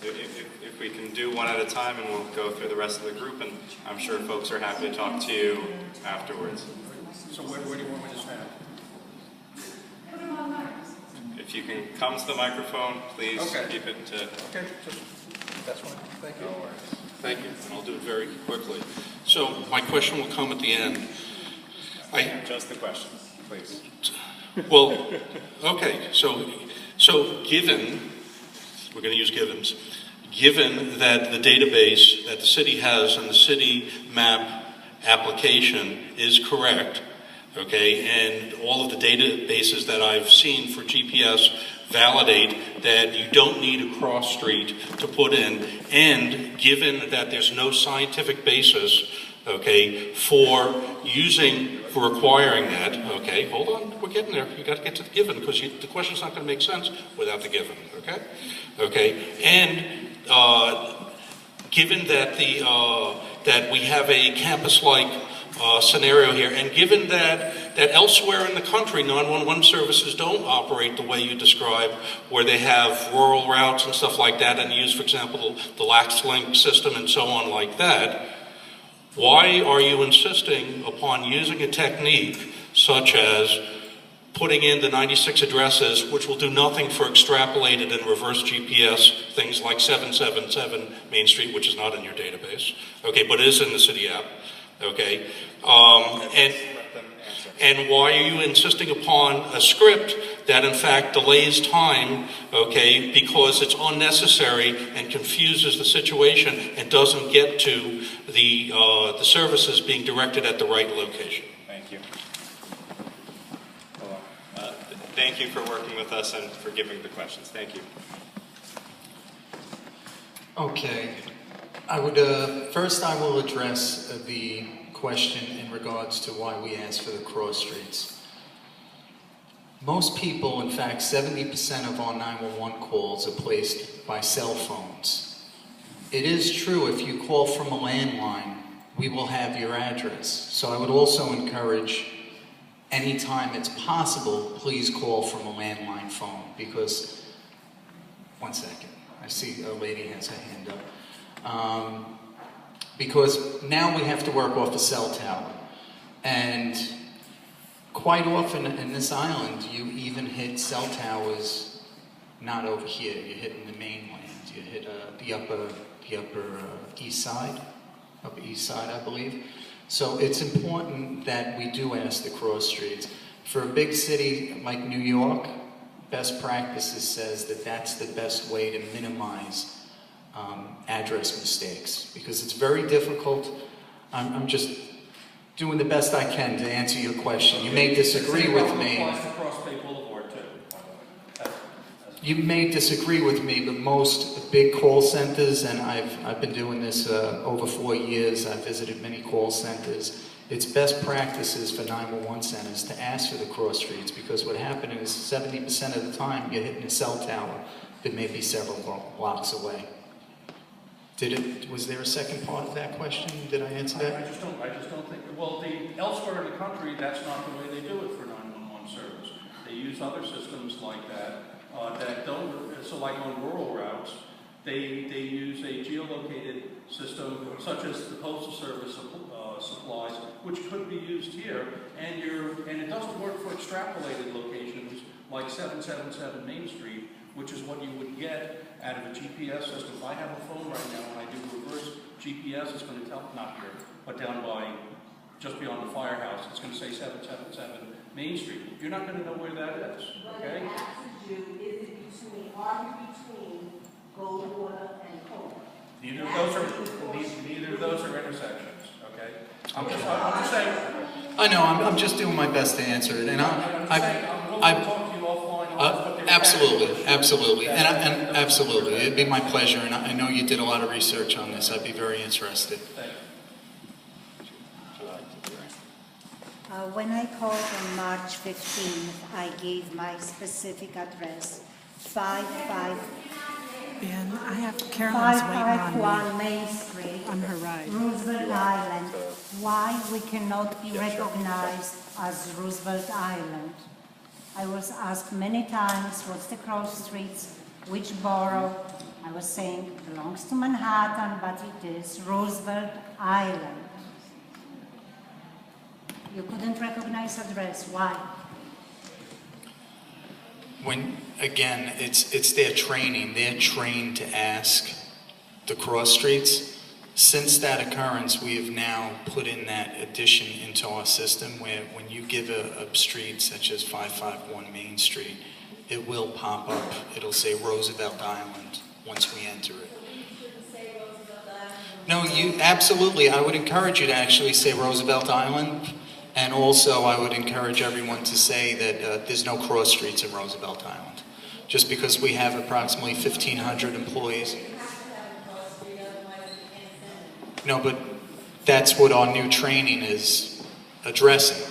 If we can do one at a time, and we'll go through the rest of the group, and I'm sure folks are happy to talk to you afterwards. So where do you want me to stand? If you can come to the microphone, please keep it to... Okay, that's fine. Thank you. Thank you, and I'll do it very quickly. So my question will come at the end. Just the question, please. Well, okay, so given, we're going to use givens, given that the database that the city has and the city map application is correct, okay, and all of the databases that I've seen for GPS validate that you don't need a cross street to put in, and given that there's no scientific basis, okay, for requiring that, okay, hold on, we're getting there, you got to get to the given, because the question's not going to make sense without the given, okay, and given that that we have a campus-like scenario here, and given that elsewhere in the country 911 services don't operate the way you describe, where they have rural routes and stuff like that, and use, for example, the lax link system and so on like that, why are you insisting upon using a technique such as putting in the 96 addresses, which will do nothing for extrapolated and reverse GPS, things like 777 Main Street, which is not in your database, okay, but is in the city app, okay? And why are you insisting upon a script that in fact delays time, okay, because it's unnecessary and confuses the situation and doesn't get to the services being directed at the right location? Thank you. Thank you for working with us and for giving the questions. Thank you. Okay. I would first I will address the question in regards to why we ask for the cross streets. Most people, in fact, 70% of our 911 calls are placed by cell phones. It is true, if you call from a landline, we will have your address. So I would also encourage, anytime it's possible, please call from a landline phone, because, one second, I see a lady has her hand up. Because now we have to work off a cell tower. And quite often in this island, you even hit cell towers not over here. You hit in the mainland. You hit the upper east side, I believe. So it's important that we do ask the cross streets. For a big city like New York, best practices says that that's the best way to minimize address mistakes, because it's very difficult. I'm just doing the best I can to answer your question. You may disagree with me. You may disagree with me, but most big call centers, and I've been doing this over 4 years, I've visited many call centers, it's best practices for 911 centers to ask for the cross streets, because what happened is 70% of the time you're hitting a cell tower that may be several blocks away. Was there a second part of that question? Did I answer that? I just don't think, well, elsewhere in the country, that's not the way they do it for 911 service. They use other systems like that, that don't, so like on rural routes, they use a geolocated system, such as the Postal Service supplies, which could be used here, and it doesn't work for extrapolated locations like 777 Main Street, which is what you would get out of a GPS system. If I have a phone right now and I do reverse GPS, it's going to tell, not here, but down by, just beyond the firehouse, it's going to say 777 Main Street. You're not going to know where that is, okay? What it has to do is between Goldwater and Cole. Neither of those are intersections, okay? I'm just saying. I know, I'm just doing my best to answer it, and I'm willing to talk to you offline on this, but absolutely, and absolutely, it'd be my pleasure, and I know you did a lot of research on this. I'd be very interested. When I called on March 15th, I gave my specific address, 551 Main Street, on her ride. Roosevelt Island. Why we cannot be recognized as Roosevelt Island? I was asked many times, what's the cross streets, which borough, I was saying it belongs to Manhattan, but it is Roosevelt Island. You couldn't recognize address. Why? Again, it's their training. They're trained to ask the cross streets. Since that occurrence, we have now put in that addition into our system where when you give a street such as 551 Main Street, it will pop up. It'll say Roosevelt Island once we enter it. No, you absolutely. I would encourage you to actually say Roosevelt Island, and also I would encourage everyone to say that there's no cross streets in Roosevelt Island, just because we have approximately 1,500 employees. No, but that's what our new training is addressing.